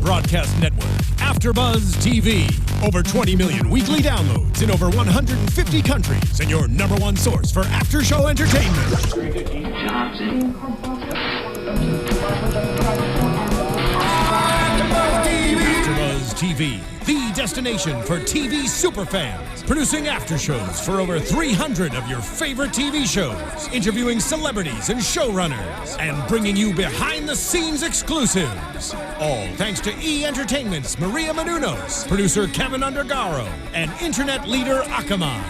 broadcast network, AfterBuzz TV. Over 20 million weekly downloads in over 150 countries, and your number one source for after-show entertainment. AfterBuzz TV, the destination for TV superfans, producing after shows for over 300 of your favorite TV shows, interviewing celebrities and showrunners, and bringing you behind-the-scenes exclusives. All thanks to E! Entertainment's Maria Menounos, producer Kevin Undergaro, and internet leader Akamai.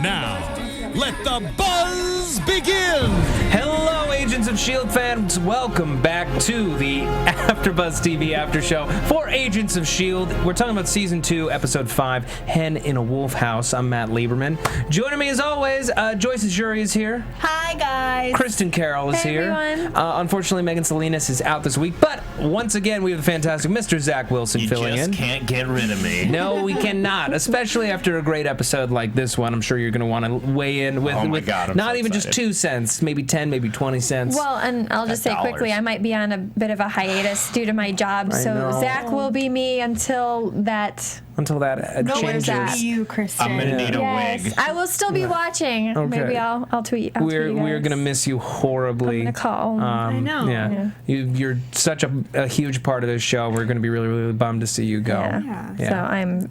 Now, let the buzz begin! Hello, Agents of S.H.I.E.L.D. fans. Welcome back to the AfterBuzz TV After Show for Agents of S.H.I.E.L.D. We're talking about Season 2, Episode 5, Hen in a Wolf House. I'm Matt Lieberman. Joining me, as always, Joyce Ajouri is here. Hi, guys. Kristin Carole is here. Everyone. Unfortunately, Megan Salinas is out this week, but once again, we have the fantastic Mr. Zach Wilson filling in. You just can't get rid of me. No, we cannot, especially after a great episode like this one. I'm sure you're going to want to weigh in with, oh my God, I'm not so even excited. just 2 cents, maybe 10, maybe 20 cents. Well, and I'll just say quickly, I might be on a bit of a hiatus due to my job, I so know. Zach will be me until that changes. at. You, Kristin. I'm gonna need a Yes, wig. I will still be watching. Okay. Maybe I'll tweet. I'll tweet you We're guys. gonna miss you horribly. I'm gonna call. I know. Yeah, you're such a huge part of this show. We're gonna be really, really bummed to see you go. Yeah. Yeah. So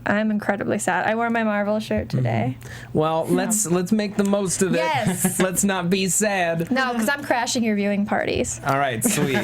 I'm incredibly sad. I wore my Marvel shirt today. Well, let's make the most of it. Yes. Let's not be sad. No, because I'm crashing your viewing parties. All right, sweet.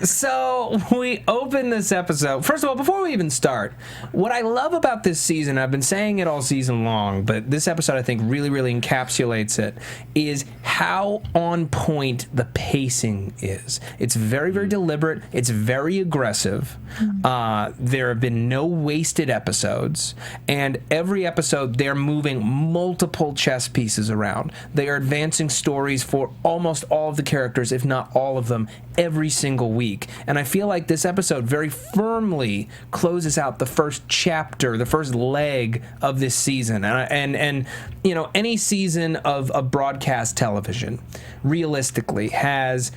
So we open this episode. First of all, before we even start, what I love about this season, I've been saying it all season long, but this episode I think really, really encapsulates it, is how on point the pacing is. It's very, very deliberate. It's very aggressive. There have been no wasted episodes, and every episode they're moving multiple chess pieces around. They are advancing stories for almost all of the characters, if not all of them, every single week. And I feel like this episode very firmly closes out the first chapter, the first leg of this season. And you know, any season of broadcast television realistically has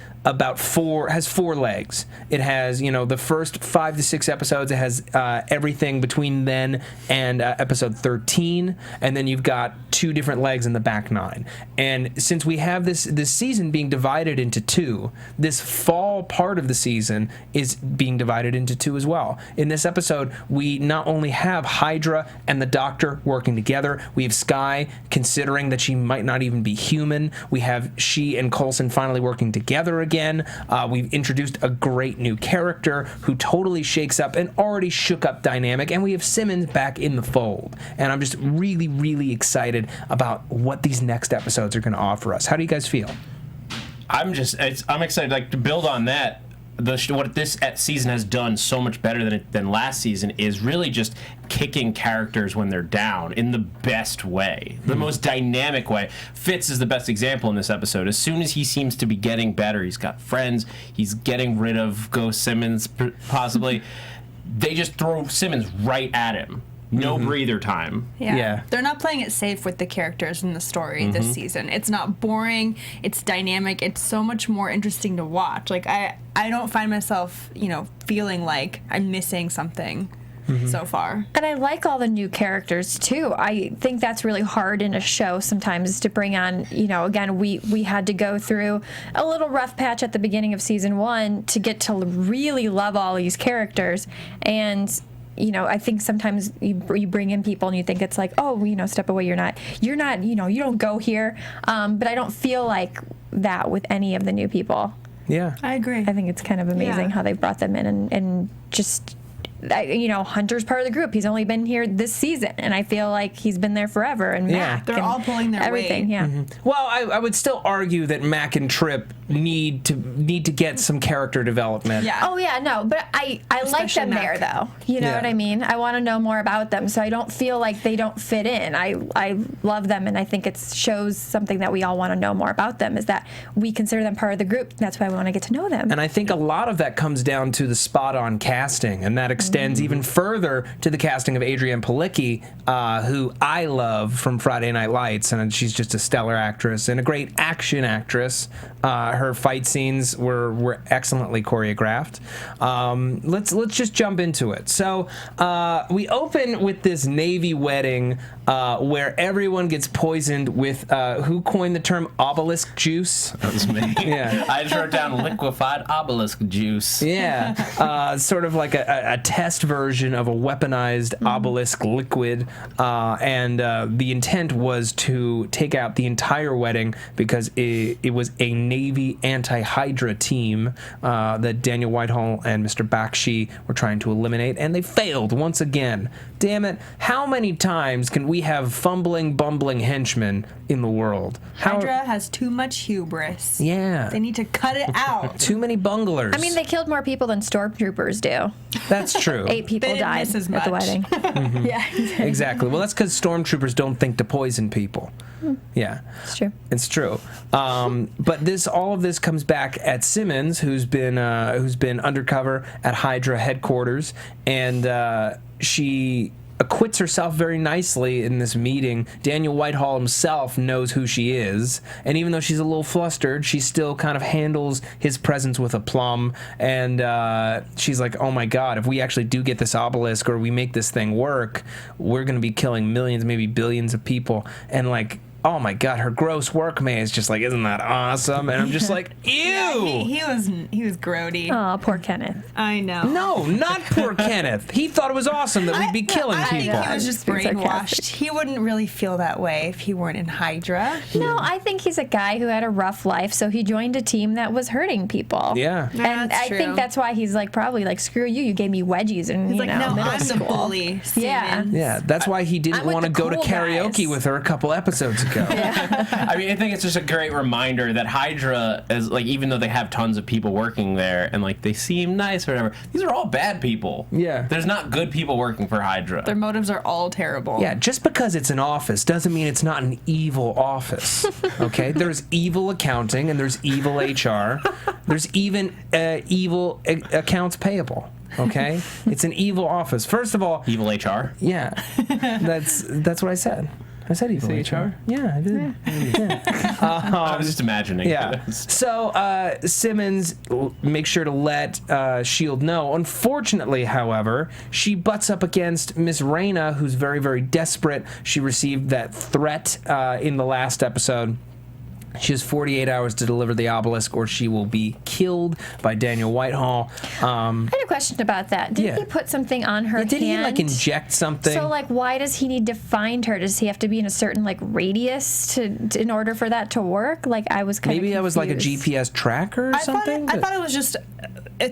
four legs. It has, you know, the first 5 to 6 episodes. It has everything between then and episode 13, and then you've got 2 different legs in the back 9. And since we have this season being divided into 2, this fall part of the season is being divided into 2 as well. In this episode, we not only have Hydra and the Doctor working together, we have Skye considering that she might not even be human. We have she and Coulson finally working together again. We've introduced a great new character who totally shakes up an already shook up dynamic, and we have Simmons back in the fold. And I'm just really, really excited about what these next episodes are going to offer us. How do you guys feel? I'm excited. Like, to build on that, what this season has done so much better than last season is really just kicking characters when they're down in the best way, the most dynamic way. Fitz is the best example in this episode. As soon as he seems to be getting better, he's got friends, he's getting rid of Ghost Simmons, possibly. They just throw Simmons right at him. No breather time. Yeah. They're not playing it safe with the characters in the story this season. It's not boring. It's dynamic. It's so much more interesting to watch. Like, I don't find myself, feeling like I'm missing something so far. And I like all the new characters too. I think that's really hard in a show sometimes to bring on, again, we had to go through a little rough patch at the beginning of season 1 to get to really love all these characters. And I think sometimes you bring in people and you think it's like, oh, step away. You're not, you don't go here. But I don't feel like that with any of the new people. Yeah. I agree. I think it's kind of amazing how they brought them in and just, Hunter's part of the group. He's only been here this season, and I feel like he's been there forever. And Mac, they're all pulling their everything. weight. Yeah. Well, I would still argue that Mac and Trip need to get some character development. Yeah. Oh yeah, no, but I like them Mac. there though. You know what I mean? I want to know more about them, so I don't feel like they don't fit in. I love them, and I think it shows something that we all want to know more about them, is that we consider them part of the group. That's why we want to get to know them. And I think a lot of that comes down to the spot-on casting and that extends even further to the casting of Adrianne Palicki, who I love from Friday Night Lights, and she's just a stellar actress and a great action actress. Her fight scenes were excellently choreographed. Let's just jump into it. So we open with this Navy wedding where everyone gets poisoned with who coined the term obelisk juice? That was me. Yeah. I just wrote down liquefied obelisk juice. Yeah, sort of like a test version of a weaponized obelisk liquid, and the intent was to take out the entire wedding because it was a Navy anti-Hydra team that Daniel Whitehall and Mr. Bakshi were trying to eliminate, and they failed once again. Damn it, how many times can we have fumbling, bumbling henchmen in the world? Hydra has too much hubris. Yeah. They need to cut it out. Too many bunglers. I mean, they killed more people than stormtroopers do. That's true. 8 people They didn't died miss as at the much. wedding. Yeah. Exactly. Well, that's because stormtroopers don't think to poison people. Yeah, It's true. it's true. But all of this comes back at Simmons, who's been undercover at Hydra headquarters, and she acquits herself very nicely in this meeting. Daniel Whitehall himself knows who she is, and even though she's a little flustered, she still kind of handles his presence with aplomb, and she's like, oh my god, if we actually do get this obelisk or we make this thing work, we're going to be killing millions, maybe billions of people. And like, oh my god, her gross work man is just like, isn't that awesome? And I'm just like, ew! Yeah, he was grody. Oh, poor Kenneth. I know. No, not poor Kenneth. He thought it was awesome that we'd be killing I people. think he was just Being brainwashed. sarcastic. He wouldn't really feel that way if he weren't in Hydra. No, I think he's a guy who had a rough life, so he joined a team that was hurting people. Yeah. And that's I true. think that's why he's like, probably like, screw you, you gave me wedgies in He's like, no, middle I'm the school. bully. Yeah. Simmons. Yeah, that's why he didn't I'm with want to the go to cool karaoke guys. with her a couple episodes ago. I mean, I think it's just a great reminder that Hydra is like, even though they have tons of people working there and like they seem nice or whatever, these are all bad people. Yeah. There's not good people working for Hydra. Their motives are all terrible. Yeah, just because it's an office doesn't mean it's not an evil office. Okay? There's evil accounting and there's evil HR. There's even evil accounts payable. Okay? It's an evil office. First of all, Evil HR. yeah, that's what I said. I said evil HR. Yeah, I did. I was just imagining. Yeah. So Simmons makes sure to let S.H.I.E.L.D. know. Unfortunately, however, she butts up against Miss Raina, who's very, very desperate. She received that threat in the last episode. She has 48 hours to deliver the obelisk or she will be killed by Daniel Whitehall. I had a question about that. Did Yeah. he put something on her Did he, hand? like, inject something? So, like, why does he need to find her? Does he have to be in a certain, like, radius in order for that to work? Like, I was kind of Maybe that was like a GPS tracker or I something? I thought it was just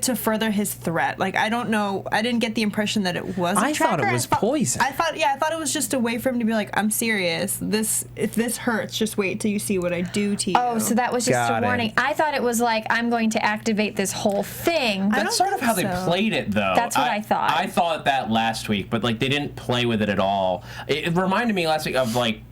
to further his threat. Like, I don't know. I didn't get the impression that it was a I thought it tracker. was poison. I thought it was just a way for him to be like, I'm serious. If this hurts, just wait till you see what I do to you. Oh, so that was just Got a it. warning. I thought it was like, I'm going to activate this whole thing. I That's don't sort of think how they so. played it, though. That's what I thought. I thought that last week, but like they didn't play with it at all. It reminded me last week of like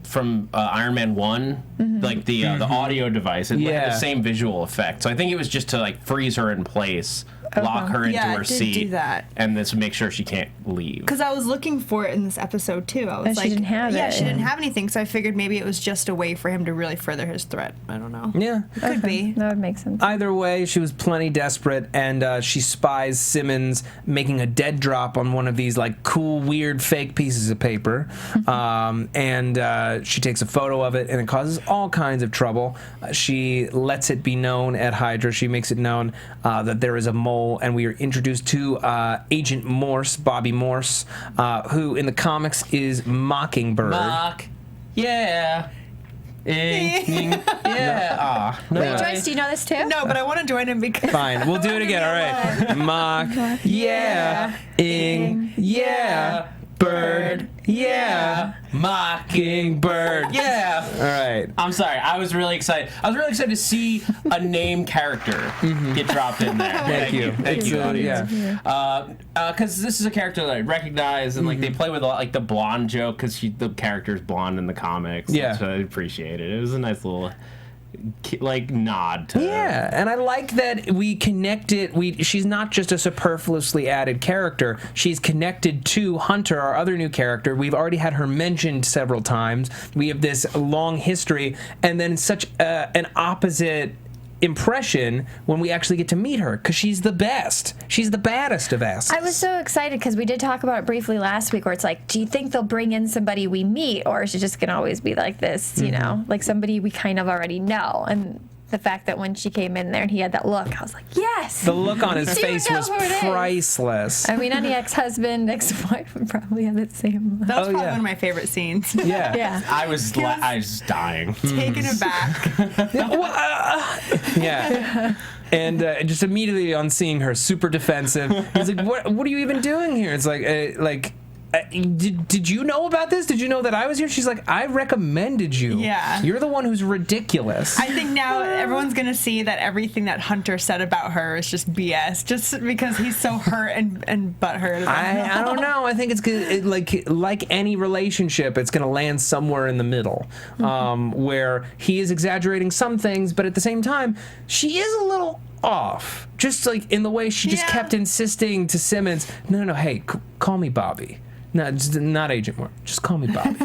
from Iron Man 1, like the audio device. It had Yeah. the same visual effect. So I think it was just to like freeze her in place, lock her into Yeah, her it did seat, do that. and then to make sure she can't leave. Because I was looking for it in this episode too. I was And she like, didn't have yeah, it. she didn't have anything. So I figured maybe it was just a way for him to really further his threat. I don't know. Yeah. Could be. That would make sense. Either way, she was plenty desperate, and she spies Simmons making a dead drop on one of these like cool, weird, fake pieces of paper, and she takes a photo of it, and it causes all kinds of trouble. She lets it be known at Hydra. She makes it known that there is a mole, and we are introduced to Agent Morse, Bobby Morse, who in the comics is Mockingbird. Mock, yeah. Yeah. Ah, no. Wait, Joyce, do you know this too? No, but I want to join him because Fine, we'll do it again. All right. Mock, yeah. Ing, yeah. Bird, yeah. Mockingbird. Yeah. All right. I'm sorry. I was really excited. I was really excited to see a name character get dropped in there. Thank you. Thank you, audience. Yeah. Because this is a character that I recognize, and like they play with a lot, like the blonde joke, because the character's blonde in the comics. Yeah. So I appreciate it. It was a nice little nod to. Yeah, and I like that we connect it. She's not just a superfluously added character. She's connected to Hunter, our other new character. We've already had her mentioned several times. We have this long history, and then such an opposite impression when we actually get to meet her, because she's the best. She's the baddest of asses. I was so excited because we did talk about it briefly last week, where it's like, do you think they'll bring in somebody we meet, or is it just gonna always be like this, you know, like somebody we kind of already know? And the fact that when she came in there and he had that look, I was like, yes. The look on his Do you face know was who it is? priceless. I mean, any ex-husband, ex-wife would probably have that same look. That was probably yeah. one of my favorite scenes. Yeah. Yeah. I was dying. Taken aback. Yeah. And just immediately on seeing her super defensive, he's like, what are you even doing here? It's like, did you know about this? Did you know that I was here? She's like, I recommended you. Yeah. You're the one who's ridiculous. I think now everyone's going to see that everything that Hunter said about her is just BS, just because he's so hurt and butthurt. I don't know. I think it's good. Like any relationship, it's going to land somewhere in the middle, where he is exaggerating some things, but at the same time, she is a little off. Just like in the way she just kept insisting to Simmons, no, hey, call me Bobby. No, not Agent Moore. Just call me Bobby.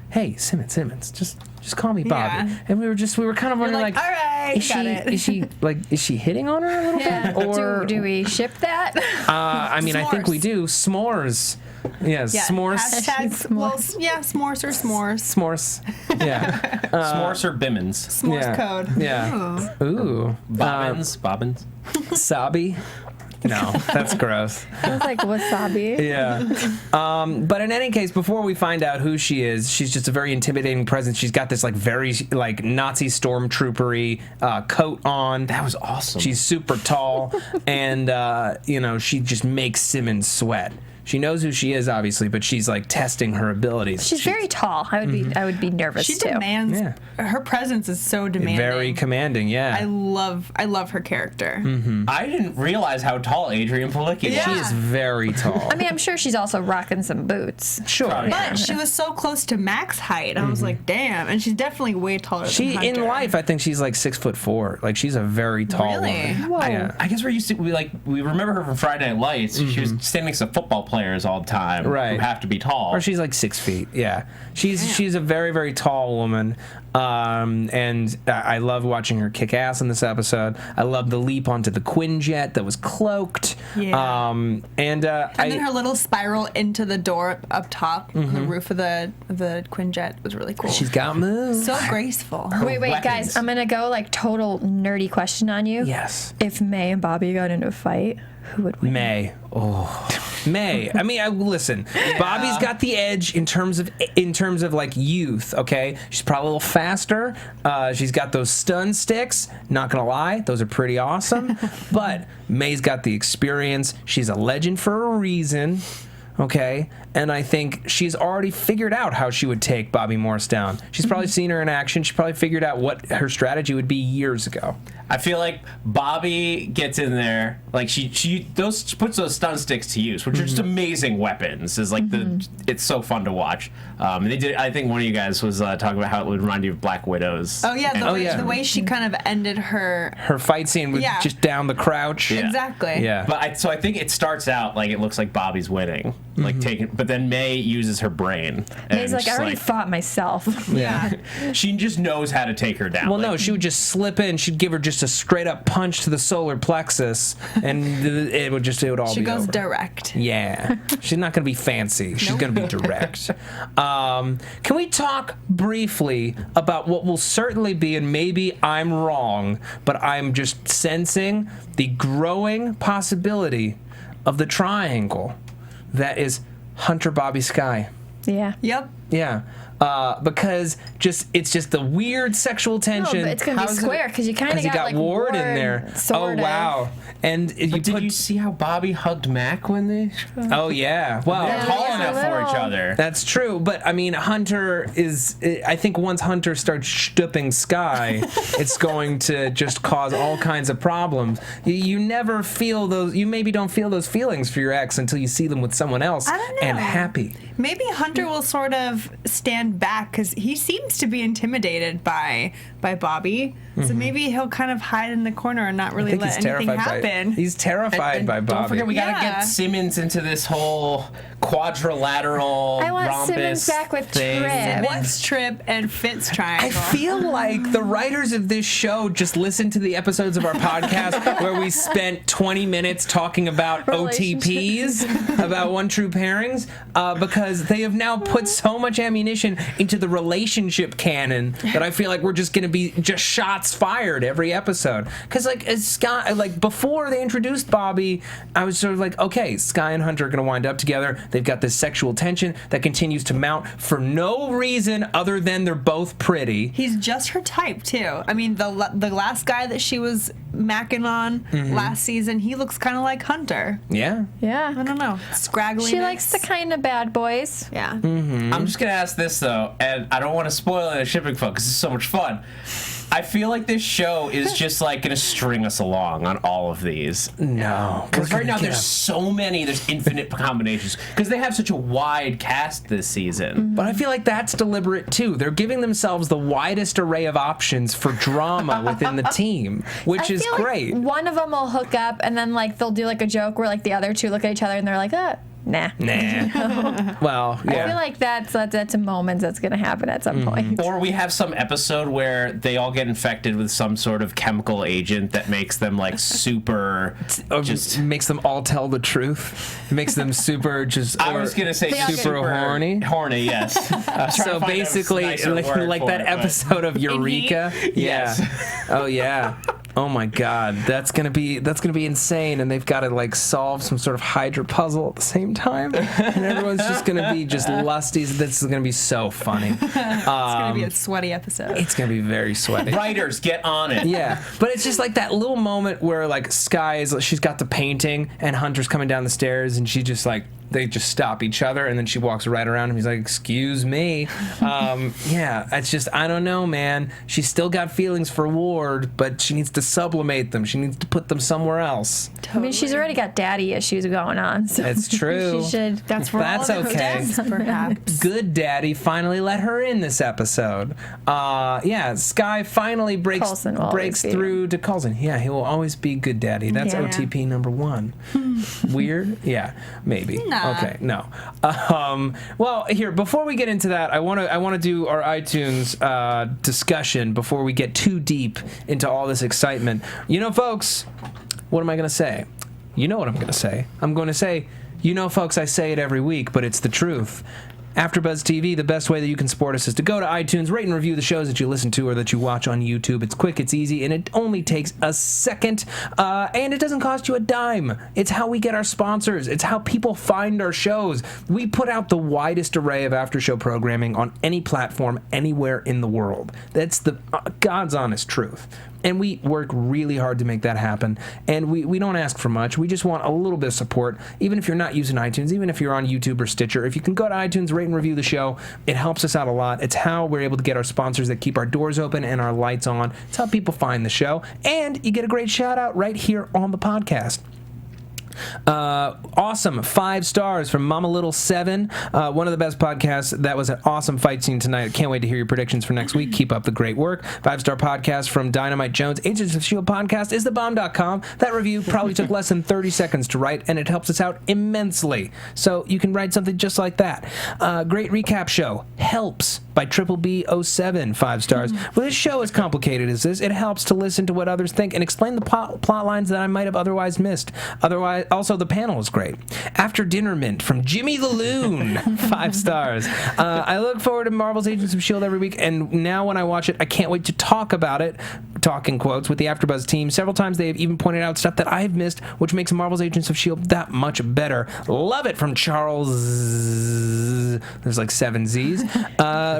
Hey, Simmons, just call me Bobby. Yeah. And we were kind of wondering, like, all right, is she hitting on her a little bit? Or do we ship that? I mean, I think we do. S'mores. Yes, Yeah. s'mores. Hashtag, well, s'mores or s'mores. S'mores. Yeah. S'mores or Bimmins? S'mores Yeah. code. Yeah. Ooh. Bobbins? Sabi? No, that's gross. Sounds like wasabi. Yeah. But in any case, before we find out who she is, she's just a very intimidating presence. She's got this very Nazi stormtroopery coat on. That was awesome. She's super tall, and she just makes Simmons sweat. She knows who she is, obviously, but she's testing her abilities. She's very tall. I would be nervous She too. demands. Yeah. Her presence is so demanding. Very commanding, yeah. I love her character. I didn't realize how tall Adrianne Palicki was. Yeah. She is very tall. I mean, I'm sure she's also rocking some boots. Sure. But she was so close to Mac's height. I was like, damn. And she's definitely way taller than She Hunter. in life, I think she's 6'4". She's a very tall Really? woman. Whoa. Yeah. I guess we remember her from Friday Night Lights. She was standing next to football players all the time Right. who have to be tall. Or she's 6 feet. Yeah, she's a very, very tall woman, and I love watching her kick ass in this episode. I love the leap onto the Quinjet that was cloaked. Yeah. And And then her little spiral into the door up top on the roof of the Quinjet was really cool. she's got moves. so graceful. Wait, weapons. guys. I'm gonna go total nerdy question on you. Yes, If May and Bobby got into a fight, who would win? May. Oh, May. I mean, listen. Bobby's got the edge in terms of youth. Okay, she's probably a little faster. She's got those stun sticks. Not gonna lie, those are pretty awesome. But May's got the experience. She's a legend for a reason. Okay, and I think she's already figured out how she would take Bobby Morse down. She's probably seen her in action. She probably figured out what her strategy would be years ago. I feel like Bobby gets in there, she puts those stun sticks to use, which are just amazing weapons. It's so fun to watch. They did. I think one of you guys was talking about how it would remind you of Black Widows. Oh yeah, And- the way she kind of ended her. Her fight scene with Yeah. just down the crouch. Yeah. Exactly. Yeah. But I think it starts out it looks like Bobby's winning, but then May uses her brain. May's and I already fought myself. Yeah. she just knows how to take her down. Well, no, she would just slip in. She'd give her just a straight up punch to the solar plexus, and it would all She be goes over. direct. Yeah, she's not going to be fancy. She's going to be direct. Can we talk briefly about what will certainly be, and maybe I'm wrong, but I'm just sensing the growing possibility of the triangle that is Hunter, Bobby, Skye. Yeah. Yep. Yeah. Because it's just the weird sexual tension. No, but it's gonna be How's it- square because you kind of Has he got Ward in there? sort Oh of. wow! And But did you see how Bobby hugged Mac when they? Oh yeah. Well, They're tall enough for each other. that's true, but I mean, Hunter is. I think once Hunter starts stooping Skye, it's going to just cause all kinds of problems. You never feel those. You maybe don't feel those feelings for your ex until you see them with someone else I don't know. and happy. Maybe Hunter will sort of stand back because he seems to be intimidated by Bobby. So maybe he'll kind of hide in the corner and not really let anything happen. He's terrified by Bobby. Don't forget, we gotta Yeah. get Simmons into this whole quadrilateral I want rhombus Simmons back with thing. Trip. Simmons, Trip, and Fitz triangle. I feel like the writers of this show just listened to the episodes of our podcast where we spent 20 minutes talking about OTPs, about One True Pairings, because they have now put so much ammunition into the relationship canon that I feel like we're just going to be just shots fired every episode. Because as Skye, before they introduced Bobby, I was sort of like, okay, Skye and Hunter are going to wind up together. They've got this sexual tension that continues to mount for no reason other than they're both pretty. He's just her type too. I mean, the last guy that she was macking on last season, he looks kind of like Hunter. Yeah. Yeah. I don't know, scraggly. She likes the kind of bad boys. Yeah. I'm just gonna ask this though, and I don't want to spoil it in shipping fun because it's so much fun. I feel like this show is just like gonna string us along on all of these. No. Because right now there's so many, there's infinite combinations. Because they have such a wide cast this season. But I feel like that's deliberate too. They're giving themselves the widest array of options for drama within the team, which I is feel like great. one of them will hook up, and then they'll do a joke where the other two look at each other and they're like, nah. Well, yeah. I feel like that's a moment that's going to happen at some point. Or we have some episode where they all get infected with some sort of chemical agent that makes them super just makes them all tell the truth. Makes them super just. I was gonna say super horny. Horny, yes. So basically, like that episode of Eureka. Yes. Oh yeah. Oh my God, that's gonna be insane, and they've got to solve some sort of Hydra puzzle at the same time, and everyone's just gonna be just lusty. This is gonna be so funny. It's gonna be a sweaty episode. It's gonna be very sweaty. Writers, get on it. Yeah, but it's just that little moment where Skye she's got the painting, and Hunter's coming down the stairs, and she just they just stop each other, and then she walks right around him. He's like, "Excuse me." Yeah, it's just, I don't know, man. She's still got feelings for Ward, but she needs to sublimate them. She needs to put them somewhere else. I mean, she's already got daddy issues going on. So It's true. she should. That's where That's all of it okay. stems, perhaps. Good daddy finally let her in this episode. Yeah, Skye finally breaks Coulson will always be. through to Coulson. Yeah, he will always be good daddy. That's Yeah. OTP number 1. Weird? Yeah, maybe. Nah. Okay, no. Well, here, before we get into that, I want to do our iTunes discussion before we get too deep into all this excitement. Folks, what am I going to say? You know what I'm going to say. I'm going to say, folks, I say it every week, but it's the truth. AfterBuzz TV, the best way that you can support us is to go to iTunes, rate and review the shows that you listen to or that you watch on YouTube. It's quick, it's easy, and it only takes a second, and it doesn't cost you a dime. It's how we get our sponsors. It's how people find our shows. We put out the widest array of after-show programming on any platform anywhere in the world. That's the God's honest truth. And we work really hard to make that happen. And we don't ask for much. We just want a little bit of support. Even if you're not using iTunes, even if you're on YouTube or Stitcher, if you can go to iTunes, rate and review the show, it helps us out a lot. It's how we're able to get our sponsors that keep our doors open and our lights on. It's how people find the show. And you get a great shout out right here on the podcast. Awesome 5 stars from Mama Little 7, one of the best podcasts. That was an awesome fight scene tonight. Can't wait to hear your predictions for next week. Keep up the great work. 5-star podcast from Dynamite Jones. Agents of S.H.I.E.L.D. podcast is thebomb.com. That review probably took less than 30 seconds to write, and it helps us out immensely. So you can write something just like that. Great recap show. Helps by Triple B07, 5 stars. Well, this show, as complicated as this, it helps to listen to what others think and explain the plot lines that I might have otherwise missed. Also, the panel is great. After Dinner Mint from Jimmy the Loon, 5 stars. I look forward to Marvel's Agents of S.H.I.E.L.D. every week, and now when I watch it, I can't wait to talk about it, talk in quotes, with the AfterBuzz team. Several times they have even pointed out stuff that I've missed, which makes Marvel's Agents of S.H.I.E.L.D. that much better. Love it from Charles. There's 7 Z's.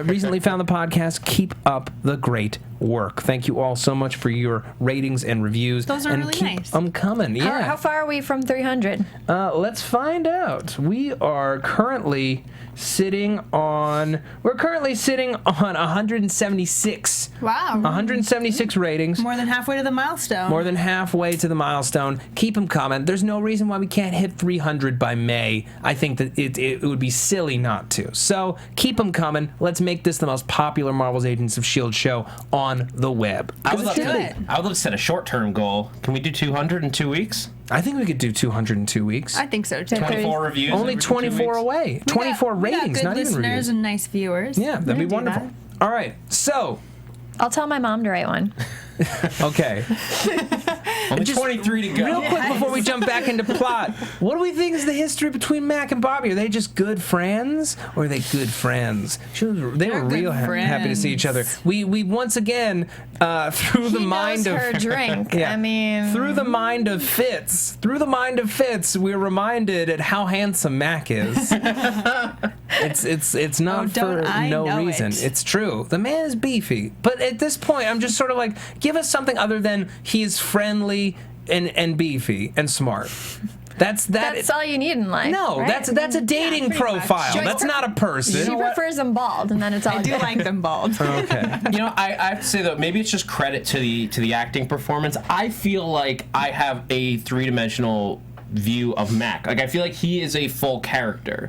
Recently found the podcast. Keep up the great work. Thank you all so much for your ratings and reviews. Those are and really keep nice. them coming. Yeah. How far are we from 300? Let's find out. We are currently sitting on 176. Wow. 176 ratings. More than halfway to the milestone. More than halfway to the milestone. Keep them coming. There's no reason why we can't hit 300 by May. I think that it would be silly not to. So keep them coming. Let's make this the most popular Marvel's Agents of S.H.I.E.L.D. show on the web. I would love do it. to set a short-term goal. Can we do 200 in 2 weeks? I think we could do 200 in 2 weeks. I think so too. 24 reviews. Only over 2 24 weeks? away. 24 we got ratings, good not even listeners reviews. and nice viewers. Yeah, that'd be We can do wonderful. All right, so, I'll tell my mom to write one. okay. Only 23 to go. Real quick before we jump back into plot, what do we think is the history between Mac and Bobby? Are they just good friends, or are they good friends? They were They're real good happy to see each other. friends. We once again through the He mind knows of her drink. Yeah. I mean, Through the mind of Fitz, we're reminded at how handsome Mac is. It's not don't for I no know reason. it. It's true. The man is beefy, but at this point, I'm just sort of like, give us something other than he's friendly and beefy and smart. That's all you need in life. No, right? that's a dating pretty much. profile. Joyce That's pre- not a person. She prefers them bald, and then it's all I do good. Oh, like them bald. Okay. You know, I have to say though, maybe it's just credit to the acting performance. I feel like I have a three-dimensional view of Mac. Like I feel like he is a full character.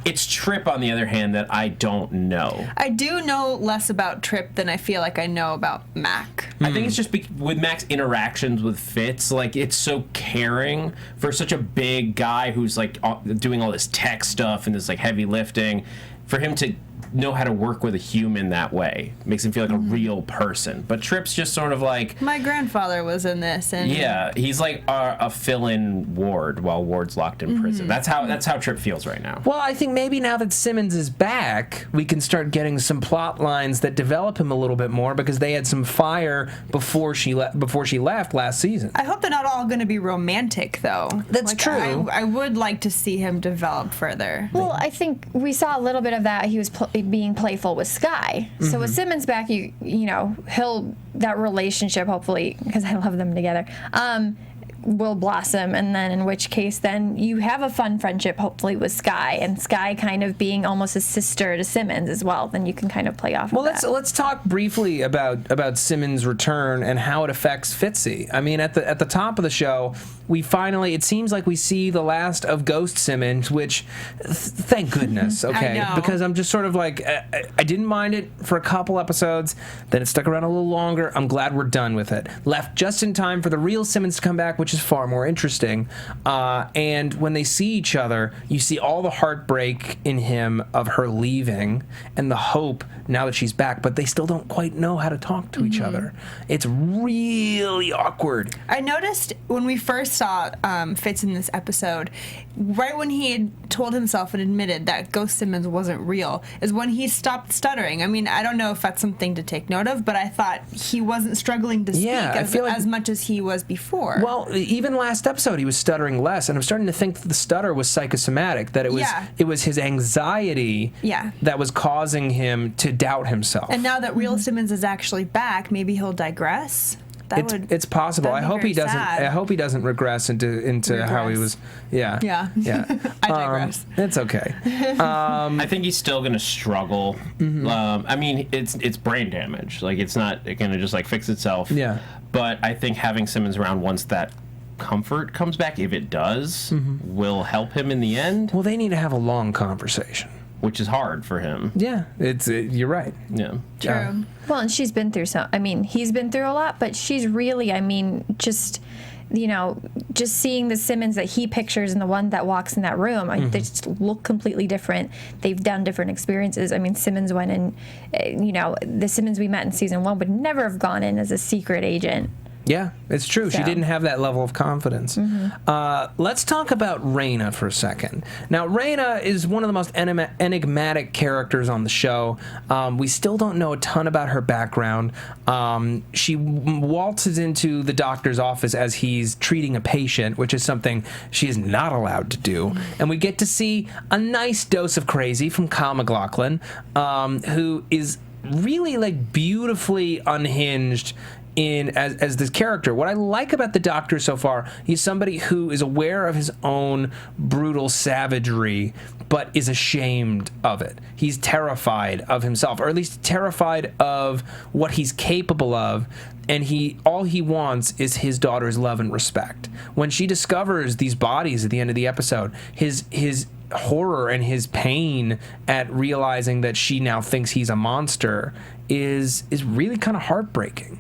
It's Trip on the other hand that I don't know. I do know less about Trip than I feel like I know about Mac. I think it's just with Mac's interactions with Fitz, like it's so caring for such a big guy who's like doing all this tech stuff and this like heavy lifting. For him to know how to work with a human that way makes him feel like a real person. But Trip's just sort of like, My grandfather was in this, and yeah, he's like a fill-in Ward while Ward's locked in prison. That's how Trip feels right now. Well, I think maybe now that Simmons is back, we can start getting some plot lines that develop him a little bit more because they had some fire before she left last season. I hope they're not all going to be romantic, though. That's true. I would like to see him develop further. Well, I think we saw a little bit of that. He was being playful with Skye. So with Simmons back, you know, that relationship hopefully, because I love them together, will blossom, and then in which case then you have a fun friendship hopefully with Skye, and Skye kind of being almost a sister to Simmons as well. Then you can kind of play off. Well, of that. let's talk briefly about Simmons' return and how it affects Fitzy. I mean, at the top of the show, it seems like we see the last of Ghost Simmons, which thank goodness, okay, I know. because I'm just sort of like I didn't mind it for a couple episodes, then it stuck around a little longer. I'm glad we're done with it. Left just in time for the real Simmons to come back, which is far more interesting. And when they see each other, you see all the heartbreak in him of her leaving and the hope now that she's back, but they still don't quite know how to talk to each other. It's really awkward. I noticed when we first saw Fitz in this episode, right when he had told himself and admitted that Ghost Simmons wasn't real, is when he stopped stuttering. I mean, I don't know if that's something to take note of, but I thought he wasn't struggling to speak as much as he was before. Well, even last episode, he was stuttering less, and I'm starting to think that the stutter was psychosomatic, that it was his anxiety that was causing him to doubt himself. And now that real Simmons is actually back, maybe he'll digress. It's possible. I hope he doesn't. I hope he doesn't regress into how he was. Yeah. Yeah. I digress. It's okay. I think he's still gonna struggle. I mean, it's brain damage. Like it's not gonna just like fix itself. Yeah. But I think having Simmons around once that comfort comes back, if it does, will help him in the end. Well, they need to have a long conversation. Which is hard for him. Yeah, you're right. Yeah. True. Well, and she's been through he's been through a lot, but she's really, just seeing the Simmons that he pictures and the one that walks in that room, they just look completely different. They've done different experiences. I mean, Simmons went in, the Simmons we met in season 1 would never have gone in as a secret agent. Yeah, it's true. She didn't have that level of confidence. Let's talk about Raina for a second. Now, Raina is one of the most enigmatic characters on the show. We still don't know a ton about her background. She waltzes into the doctor's office as he's treating a patient, which is something she is not allowed to do. And we get to see a nice dose of crazy from Kyle MacLachlan, who is really like beautifully unhinged as this character. What I like about the Doctor so far, he's somebody who is aware of his own brutal savagery, but is ashamed of it. He's terrified of himself, or at least terrified of what he's capable of, and all he wants is his daughter's love and respect. When she discovers these bodies at the end of the episode, his horror and his pain at realizing that she now thinks he's a monster is really kind of heartbreaking.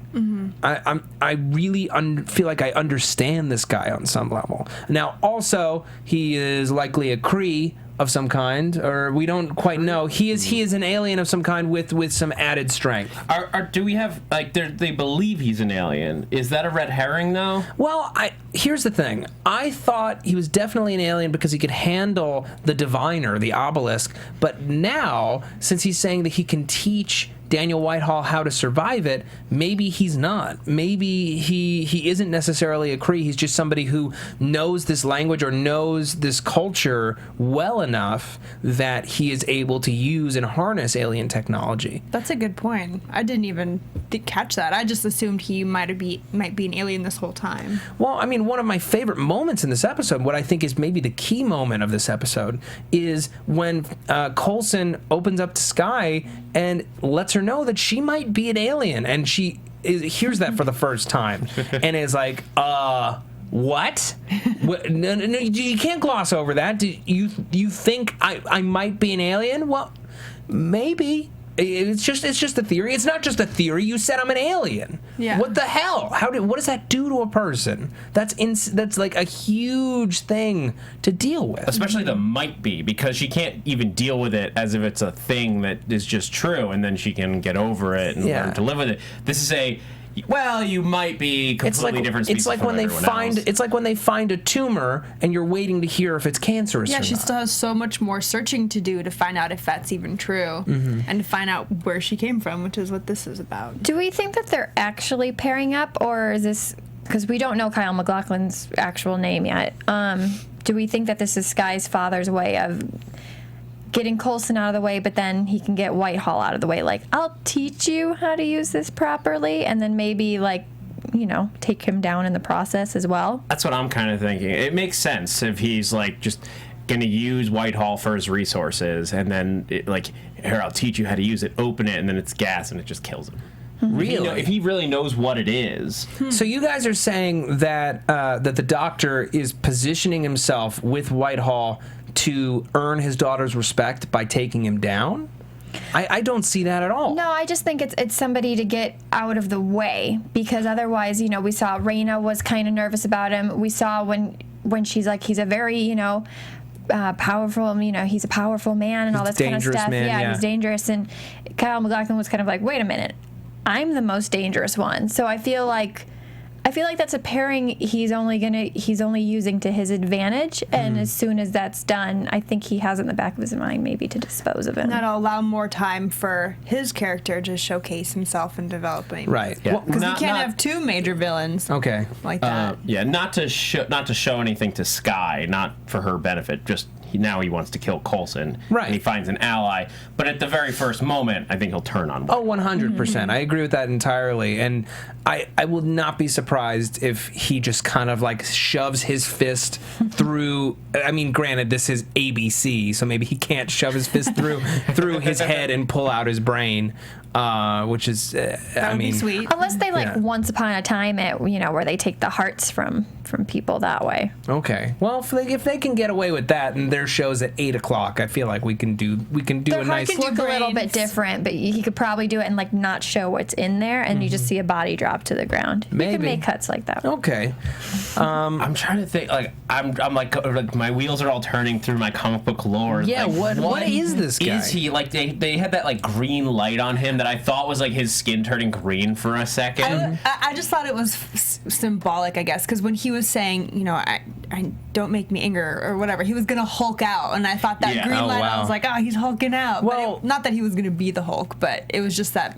I really feel like I understand this guy on some level. Now, also, he is likely a Kree of some kind, or we don't quite know. He is an alien of some kind with some added strength. Do we have like they believe he's an alien? Is that a red herring though? Well, here's the thing. I thought he was definitely an alien because he could handle the diviner, the obelisk. But now, since he's saying that he can teach Daniel Whitehall how to survive it, maybe he's not. Maybe he isn't necessarily a Kree. He's just somebody who knows this language or knows this culture well enough that he is able to use and harness alien technology. That's a good point. I didn't even catch that. I just assumed he might be an alien this whole time. Well, I mean, one of my favorite moments in this episode, what I think is maybe the key moment of this episode, is when Coulson opens up to Skye and lets her know that she might be an alien, and she hears that for the first time and is like, what? No, you can't gloss over that. Do you think I might be an alien? Well, maybe. It's just a theory. It's not just a theory. You said I'm an alien. Yeah. What the hell? What does that do to a person? That's like a huge thing to deal with. Especially the might be, because she can't even deal with it as if it's a thing that is just true, and then she can get over it and learn to live with it. This is you might be completely different species. It's like from when they find a tumor and you're waiting to hear if it's cancerous. Yeah, or she not. still has so much more searching to do to find out if that's even true, and to find out where she came from, which is what this is about. Do we think that they're actually pairing up, or is this because we don't know Kyle MacLachlan's actual name yet? Do we think that this is Skye's father's way of getting Coulson out of the way, but then he can get Whitehall out of the way? Like, I'll teach you how to use this properly, and then maybe, like, take him down in the process as well. That's what I'm kind of thinking. It makes sense if he's, like, just going to use Whitehall for his resources, and then, here, I'll teach you how to use it, open it, and then it's gas, and it just kills him. Really? If he really knows what it is. So you guys are saying that that the Doctor is positioning himself with Whitehall to earn his daughter's respect by taking him down? I don't see that at all. No, I just think it's somebody to get out of the way, because otherwise, we saw Raina was kind of nervous about him. We saw when she's like, he's a very, powerful, he's a powerful man and all this kind of stuff. Man, he's dangerous. And Kyle MacLachlan was kind of like, wait a minute, I'm the most dangerous one. So I feel like that's a pairing he's only using to his advantage, and as soon as that's done, I think he has it in the back of his mind maybe to dispose of him. That'll allow more time for his character to showcase himself and developing. Right. Yeah. Because you can't have two major villains. Okay. Like that. Not to show anything to Skye, not for her benefit, just now he wants to kill Coulson. Right. And he finds an ally. But at the very first moment, I think he'll turn on Oh, one. 100%. I agree with that entirely. And I will not be surprised if he just kind of like shoves his fist through. I mean, granted, this is ABC, so maybe he can't shove his fist through his head and pull out his brain. Which is, That would be sweet. Unless they Once Upon a Time it, where they take the hearts from people that way. Okay. Well, if they can get away with that, and their show's at 8:00, I feel like we can do Their a hearts nice. look a little bit different, but he could probably do it and not show what's in there, and you just see a body drop to the ground. You Maybe. can make cuts like that. Okay. I'm trying to think. I'm like my wheels are all turning through my comic book lore. Yeah. Like, What is this guy? Is he they had that green light on him that I thought was his skin turning green for a second? I just thought it was symbolic, I guess, because when he was saying, I don't make me angry or whatever, he was gonna Hulk out, and I thought that green light, I was like, he's hulking out. Well, but not that he was gonna be the Hulk, but it was just that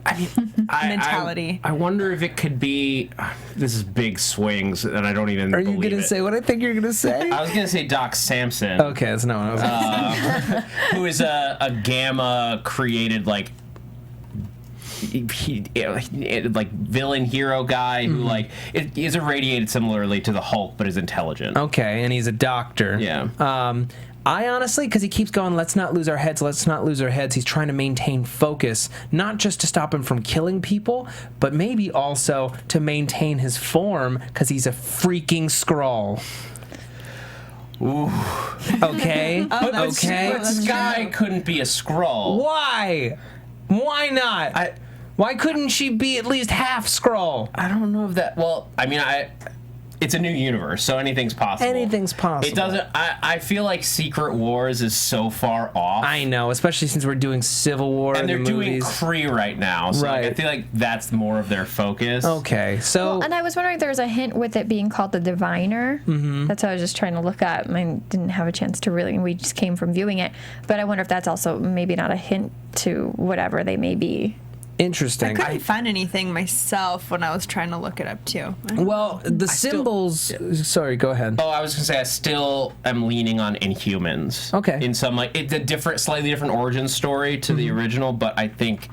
mentality. I wonder if it could be. This is big swings, and I don't even. Are you believe gonna it. say what I think you're gonna say? I was gonna say Doc Samson. Okay, that's not what I was gonna say. Who is a gamma created like villain hero guy who like is irradiated similarly to the Hulk, but is intelligent. Okay, and he's a doctor. Yeah. I honestly, because he keeps going, let's not lose our heads, let's not lose our heads. He's trying to maintain focus, not just to stop him from killing people, but maybe also to maintain his form, because he's a freaking Skrull. Ooh. Okay. Oh, okay. But Skye couldn't be a Skrull. Why? Why not? Why couldn't she be at least half Skrull? I don't know if that. Well, I mean, it's a new universe, so anything's possible. Anything's possible. It doesn't. I feel like Secret Wars is so far off. I know, especially since we're doing Civil War and they're doing movies. Kree right now, so Right. like, I feel like that's more of their focus. Okay, so Well, and I was wondering if there was a hint with it being called the Diviner. Mm-hmm. That's what I was just trying to look up. I didn't have a chance to really. We just came from viewing it, but I wonder if that's also maybe not a hint to whatever they may be. interesting. I couldn't find anything myself when I was trying to look it up too. Well, the symbols. Sorry, go ahead. Oh, I was gonna say I still am leaning on Inhumans. Okay. In some like it's a slightly different origin story to the original, but I think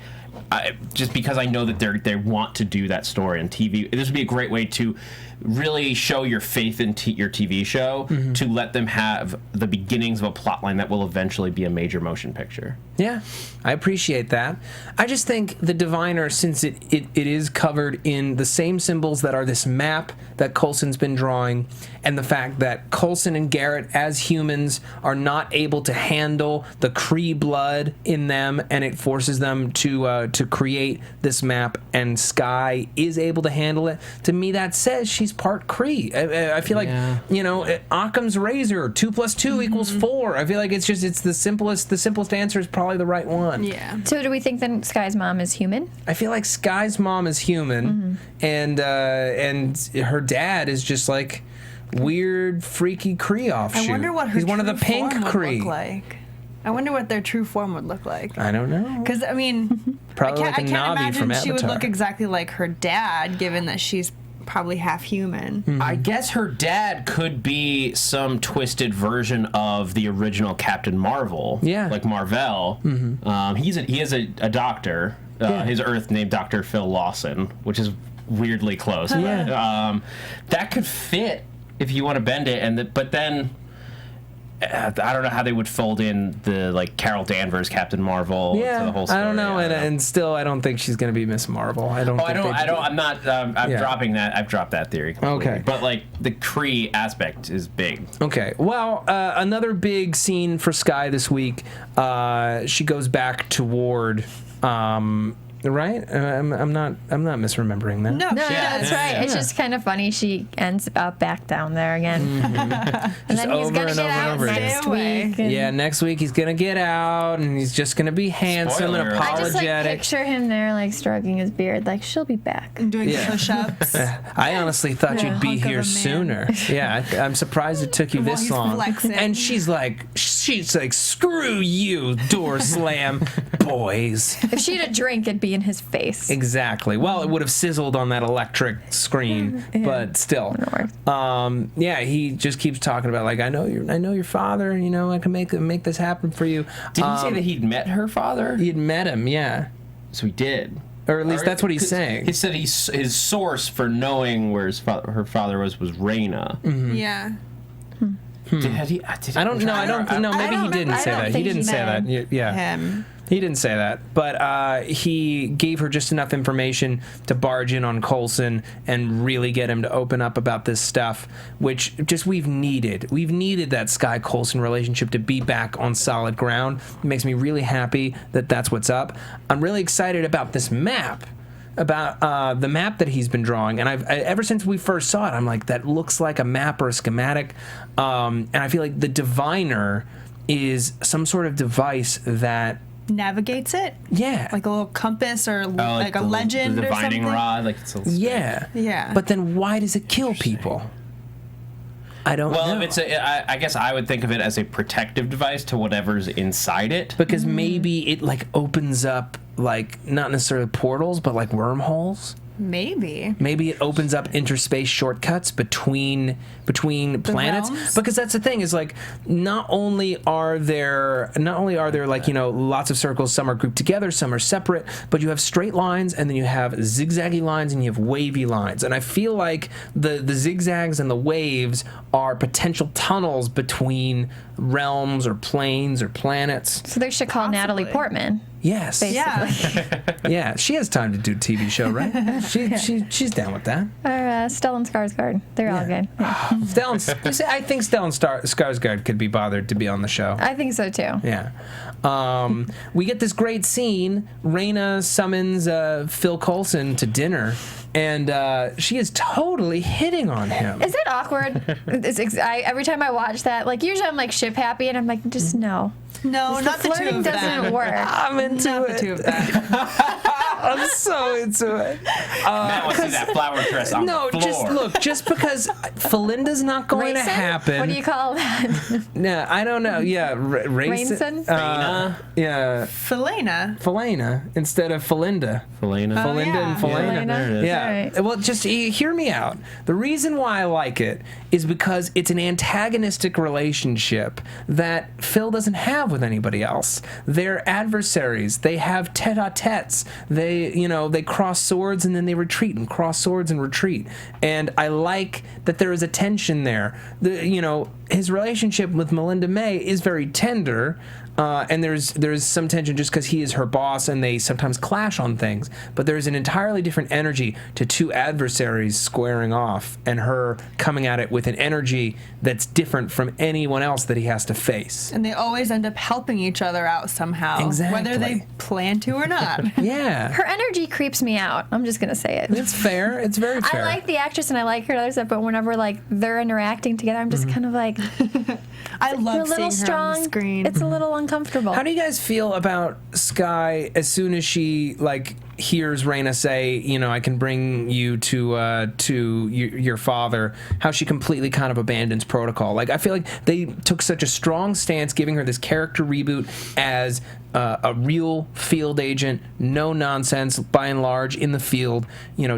just because I know that they want to do that story on TV, this would be a great way to really show your faith in your TV show, to let them have the beginnings of a plotline that will eventually be a major motion picture. Yeah, I appreciate that. I just think the Diviner, since it is covered in the same symbols that are this map that Coulson's been drawing, and the fact that Coulson and Garrett, as humans, are not able to handle the Kree blood in them, and it forces them to create this map, and Skye is able to handle it. To me, that says she's part Kree. I feel like, Occam's razor, 2 + 2 = 4. I feel like it's the simplest answer is probably the right one. Yeah. So do we think then Skye's mom is human? I feel like Skye's mom is human, and her dad is just like weird, freaky Kree offshoot. I wonder what her He's one of the true pink form would Kree. look like. I wonder what their true form would look like. I don't know. Because I mean, Probably like a I can't Navi imagine from she would Avatar. look exactly like her dad, given that she's probably half human. I guess her dad could be some twisted version of the original Captain Marvel. Yeah. Like Marvel. He is a doctor. Yeah. His Earth named Dr. Phil Lawson, which is weirdly close. Yeah. That could fit if you want to bend it, but then I don't know how they would fold in the like Carol Danvers Captain Marvel to the whole story. I don't know, and still, I don't think she's going to be Miss Marvel. I'm dropping that. I've dropped that theory completely. Okay. But like the Kree aspect is big. Okay. Well, another big scene for Skye this week. She goes back to Ward. Right? I'm not misremembering that. No, That's right. It's just kind of funny. She ends up back down there again. And then he's over going to and get over and out over again. next Stay away. week. and- Yeah, next week he's gonna get out, and he's just gonna be handsome Spoiler and alert. I just apologetic. picture him there, stroking his beard, she'll be back. doing Yeah. push-ups. I honestly thought you'd be Hunk of a here man. sooner. Yeah, I'm surprised it took you While this he's long. flexing. And she's like, screw you, door slam, boys. If she had a drink, it'd be in his face. Exactly. Well, it would have sizzled on that electric screen, but still. Yeah, he just keeps talking about I know your father. I can make this happen for you. Did he say that he'd met her father? He had met him? Yeah, So he did. or at least that's what he's saying. He said his source for knowing where her father was Raina. Yeah. I don't know. I don't know. Maybe he didn't say that. He didn't say that. Yeah. Him. He didn't say that, but he gave her just enough information to barge in on Coulson and really get him to open up about this stuff, which just we've needed. We've needed that Skye Coulson relationship to be back on solid ground. It makes me really happy that that's what's up. I'm really excited about this map. About the map that he's been drawing, and ever since we first saw it, I'm like, that looks like a map or a schematic, and I feel like the Diviner is some sort of device that Navigates it? Yeah. Like a little compass or like a legend the or divining something? rod, like it's a Yeah. Yeah. But then why does it kill people? I don't know. Well, if I guess I would think of it as a protective device to whatever's inside it. because maybe it opens up not necessarily portals, but wormholes. Maybe it opens up interspace shortcuts between planets, realms? because that's the thing is like not only are there like lots of circles, some are grouped together, some are separate, but you have straight lines and then you have zigzaggy lines and you have wavy lines, and I feel like the zigzags and the waves are potential tunnels between realms or planes or planets. So they should call Natalie Portman. Yes. Basically. yeah. Yeah, she has time to do a TV show, right? She's down with that. Or Stellan Skarsgård. They're all good. Yeah. I think Stellan Skarsgård could be bothered to be on the show. I think so too. Yeah. We get this great scene. Raina summons Phil Coulson to dinner, and she is totally hitting on him. Is it awkward? Every time I watch that, like usually I'm like ship happy, and I'm like, just no. No, not the two Flirting of doesn't them. work. I'm into Not it. the two of them. I'm so into it. Matt wants to see that flower dress on the floor. just because Felinda's not going to Raisin? happen. What do you call that? No, I don't know. Yeah, Raisin? Yeah, Felena instead of Felinda. Felina. Felinda yeah. and Felina. Felina. There it is. Yeah. Right. Well, just hear me out. The reason why I like it is because it's an antagonistic relationship that Phil doesn't have with anybody else. They're adversaries. They have tete-a-tetes. They cross swords and then they retreat and cross swords and retreat. And I like that there is a tension there. His relationship with Melinda May is very tender. And there's some tension just because he is her boss and they sometimes clash on things. But there's an entirely different energy to two adversaries squaring off and her coming at it with an energy that's different from anyone else that he has to face. and they always end up helping each other out somehow, Exactly. whether they plan to or not. Yeah. Her energy creeps me out. I'm just gonna say it. It's fair. It's very fair. I like the actress and I like her and other stuff, but whenever like they're interacting together, I'm just kind of like, I you're love a little seeing her strong. on the screen. It's a little uncomfortable. How do you guys feel about Skye as soon as she hears Raina say, I can bring you to your father? How she completely kind of abandons protocol. Like I feel like they took such a strong stance, giving her this character reboot as a real field agent, no nonsense, by and large in the field.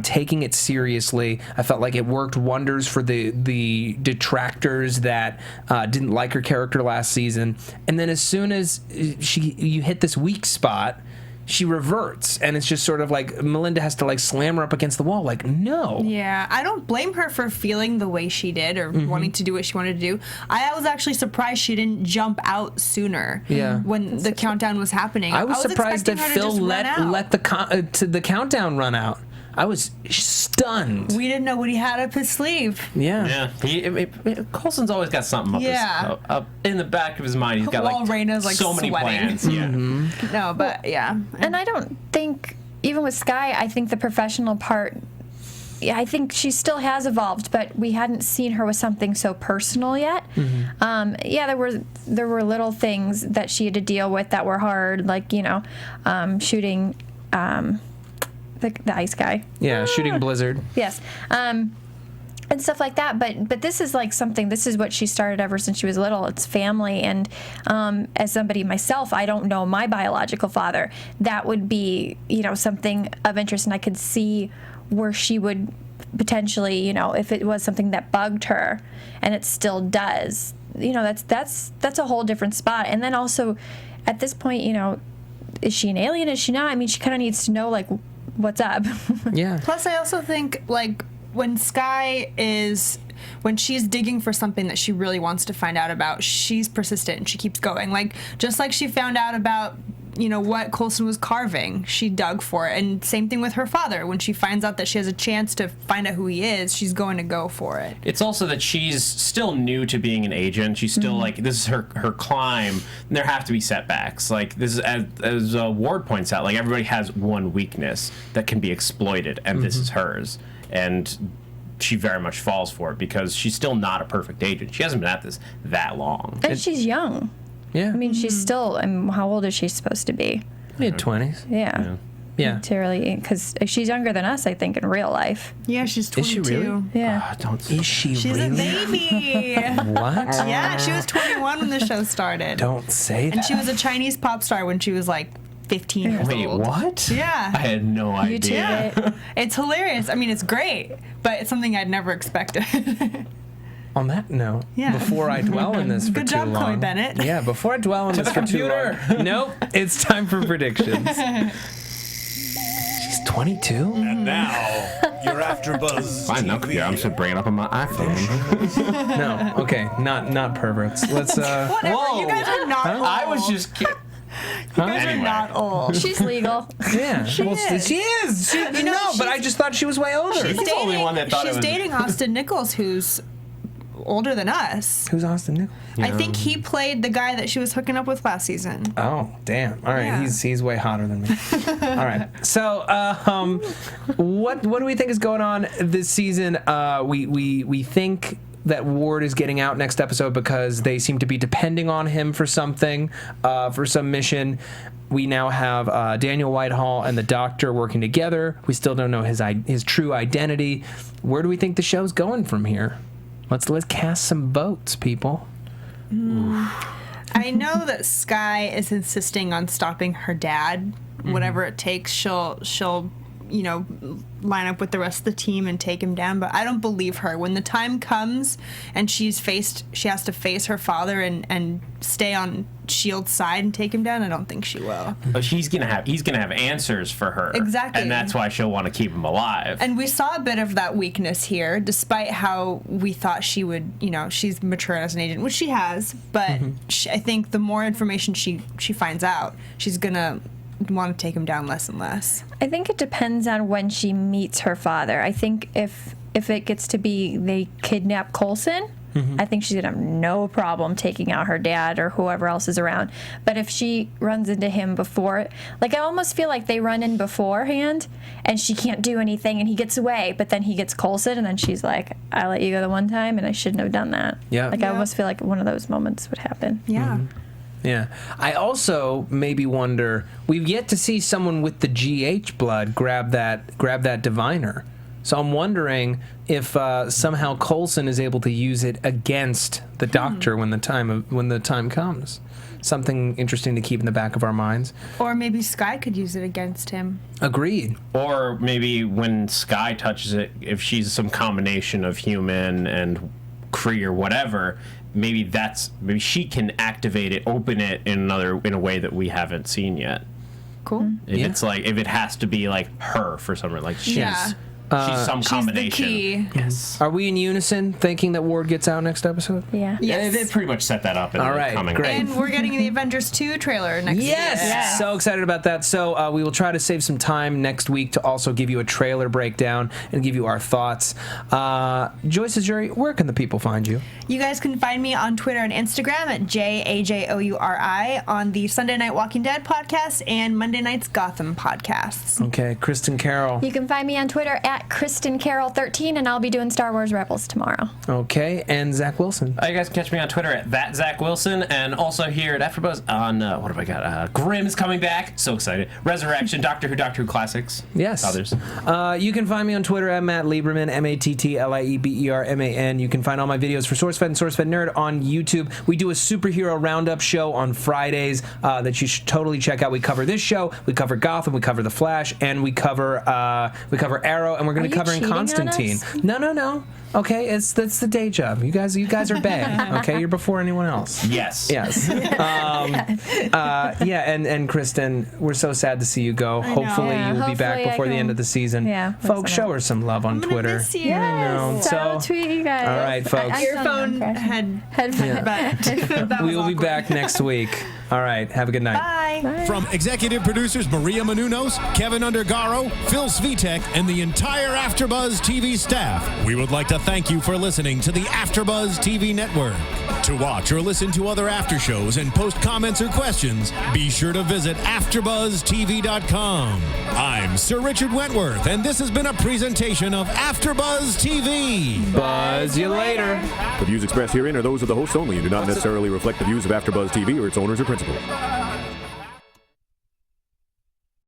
Taking it seriously. I felt like it worked wonders for the detractors that didn't like her character last season. And then as soon as you hit this weak spot, she reverts, and it's just sort of like Melinda has to slam her up against the wall. Like, no. Yeah, I don't blame her for feeling the way she did or wanting to do what she wanted to do. I was actually surprised she didn't jump out sooner. Yeah. When the countdown was happening, I was surprised that expecting her to Phil just run out. let the countdown run out. I was stunned. We didn't know what he had up his sleeve. Yeah. Coulson's always got something up in the back of his mind. He's got While Raina's, so many sweating. plans. Yeah. No, but yeah. And I don't think, even with Skye, I think the professional part, I think she still has evolved, but we hadn't seen her with something so personal yet. There were little things that she had to deal with that were hard, like shooting the ice guy. Yeah, shooting Blizzard. Yes. And stuff like that, but this is something. This is what she started ever since she was little. It's family, and as somebody myself, I don't know my biological father. That would be something of interest, and I could see where she would potentially, if it was something that bugged her, and it still does. That's a whole different spot. And then also, at this point, is she an alien? Is she not? I mean, she kind of needs to know what's up. Yeah. Plus, I also think when Skye when she's digging for something that she really wants to find out about, she's persistent and she keeps going. Just like she found out about, what Coulson was carving, she dug for it. And same thing with her father. When she finds out that she has a chance to find out who he is, she's going to go for it. It's also that she's still new to being an agent. She's still this is her climb. And there have to be setbacks. This is as Ward points out. Everybody has one weakness that can be exploited, and this is hers. And she very much falls for it because she's still not a perfect agent. She hasn't been at this that long. And she's young. Yeah. I mean, she's still. How old is she supposed to be? Mid-20s. Yeah. Yeah. To really, because she's younger than us, I think, in real life. Yeah, she's 22. Is she really? Yeah. Is she She's really? a baby. What? Yeah, she was 21 when the show started. Don't say that. And she was a Chinese pop star when she was 15 years Wait, old. what? Yeah. I had no idea. YouTube it. It's hilarious. I mean, it's great, but it's something I'd never expected. On that note, Yeah. before I dwell in this for Good too job, long, Chloe Bennett. Yeah, before I dwell in this for too long. Nope, it's time for predictions. She's 22. And now, your AfterBuzz Fine, no, TV. yeah, I'm just bringing it up on my iPhone. No, okay, not perverts. Let's Whatever. Whoa. You guys are not old. I was just kidding. You guys Anyway. are not old. She's legal. yeah. She is. She is. know, No, but I she's- just thought she was way older. She's the only one that thought it she's was- dating Austin Nichols, who's older than us. Who's Austin Nichols? I think he played the guy that she was hooking up with last season. Oh, damn. All right, Yeah. he's way hotter than me. All right. So, what do we think is going on this season? We think that Ward is getting out next episode because they seem to be depending on him for something, for some mission. We now have Daniel Whitehall and the Doctor working together. We still don't know his true identity. Where do we think the show's going from here? Let's cast some votes, people. I know that Skye is insisting on stopping her dad. Whatever it takes, she'll line up with the rest of the team and take him down. But I don't believe her. When the time comes and she has to face her father and stay on S.H.I.E.L.D's side and take him down, I don't think she will. But he's gonna have answers for her. Exactly. And that's why she'll want to keep him alive. And we saw a bit of that weakness here, despite how we thought she would, she's matured as an agent, which she has. But I think the more information she finds out, she's going to want to take him down less and less. I think it depends on when she meets her father. I think if it gets to be they kidnap Coulson, I think she's gonna have no problem taking out her dad or whoever else is around. But if she runs into him before, I almost feel like they run in beforehand and she can't do anything and he gets away, but then he gets Coulson and then she's like, I let you go the one time and I shouldn't have done that. Yeah. I almost feel like one of those moments would happen. Yeah. Yeah. I also maybe wonder, we've yet to see someone with the GH blood grab that diviner. So I'm wondering if somehow Coulson is able to use it against the Doctor when the time comes. Something interesting to keep in the back of our minds. Or maybe Skye could use it against him. Agreed. Or maybe when Skye touches it, if she's some combination of human and Kree or whatever, maybe she can activate it, open it in a way that we haven't seen yet. Cool. If Yeah. it's if it has to be her for some reason, she's Yeah. she's some She's the combination. key. Yes. Are we in unison thinking that Ward gets out next episode? Yeah. Yes. They pretty much set that up in All the right, coming. great. And we're getting the Avengers 2 trailer next week. Yes! So excited about that. So we will try to save some time next week to also give you a trailer breakdown and give you our thoughts. Joyce Ajouri, where can the people find you? You guys can find me on Twitter and Instagram at JAJOURI, on the Sunday Night Walking Dead podcast and Monday Night's Gotham podcasts. Okay, Kristin Carole. You can find me on Twitter at Kristin Carole13 and I'll be doing Star Wars Rebels tomorrow. Okay, and Zach Wilson. You guys can catch me on Twitter at @ZachWilson, and also here at AfterBuzz on what have I got? Grimm's coming back. So excited! Resurrection, Doctor Who classics. Yes. Others. You can find me on Twitter at Matt Lieberman, MattLieberman. You can find all my videos for SourceFed and SourceFed Nerd on YouTube. We do a superhero roundup show on Fridays that you should totally check out. We cover this show, we cover Gotham, we cover The Flash, and we cover Arrow, and we're going to be Are you covering cheating on Constantine. us? No. Okay, that's the day job. You guys are bad. Okay, you're before anyone else. Yes. Yes. And Kristin, we're so sad to see you go. Hopefully Yeah, you will be back hopefully I before the can- end of the season. Yeah, Folks, show her some love on I'm gonna Twitter. miss you. know. So I'll So- tweet you guys. All right, folks. I'm Your still phone not had Headphone. that We will was be awkward. back next week. All right, have a good night. Bye. From executive producers Maria Menounos, Kevin Undergaro, Phil Svitek, and the entire AfterBuzz TV staff, we would like to thank you for listening to the AfterBuzz TV network. To watch or listen to other after shows and post comments or questions, be sure to visit AfterBuzzTV.com. I'm Sir Richard Wentworth, and this has been a presentation of AfterBuzz TV. Buzz you later. The views expressed herein are those of the hosts only and do not necessarily reflect the views of AfterBuzz TV or its owners or principals.